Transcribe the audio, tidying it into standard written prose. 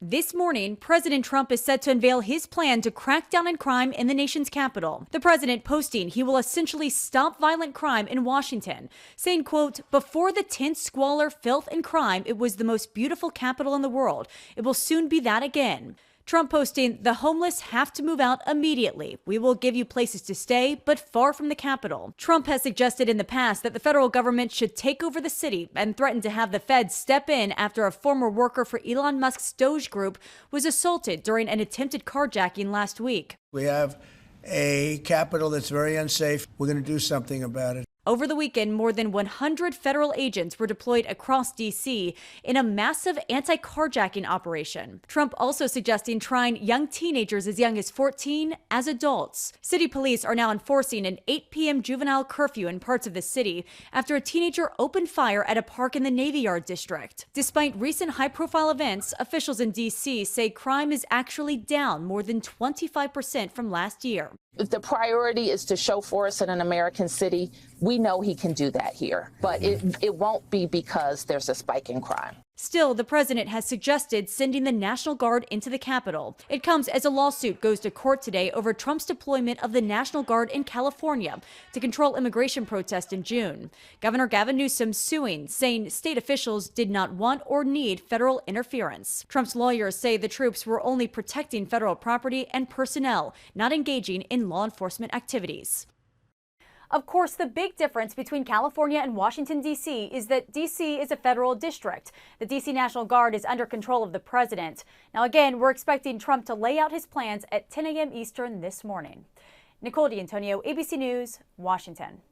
This morning, President Trump is set to unveil his plan to crack down on crime in the nation's capital. The president posting he will essentially stop violent crime in Washington, saying, quote, "Before the tint, squalor, filth, and crime, it was the most beautiful capital in the world. It will soon be that again." Trump posting, "The homeless have to move out immediately. We will give you places to stay, but far from the capital." Trump has suggested in the past that the federal government should take over the city and threatened to have the feds step in after a former worker for Elon Musk's Doge Group was assaulted during an attempted carjacking last week. We have a capital that's very unsafe. We're going to do something about it. Over the weekend, more than 100 federal agents were deployed across D.C. in a massive anti-carjacking operation. Trump also suggesting trying young teenagers as young as 14 as adults. City police are now enforcing an 8 p.m. juvenile curfew in parts of the city after a teenager opened fire at a park in the Navy Yard district. Despite recent high-profile events, officials in D.C. say crime is actually down more than 25% from last year. If the priority is to show force in an American city, we know he can do that here. But it won't be because there's a spike in crime. Still, the president has suggested sending the National Guard into the Capitol. It comes as a lawsuit goes to court today over Trump's deployment of the National Guard in California to control immigration protests in June. Governor Gavin Newsom suing, saying state officials did not want or need federal interference. Trump's lawyers say the troops were only protecting federal property and personnel, not engaging in law enforcement activities. Of course, the big difference between California and Washington, D.C. is that D.C. is a federal district. The D.C. National Guard is under control of the president. Now, again, we're expecting Trump to lay out his plans at 10 a.m. Eastern this morning. Nicole D'Antonio, ABC News, Washington.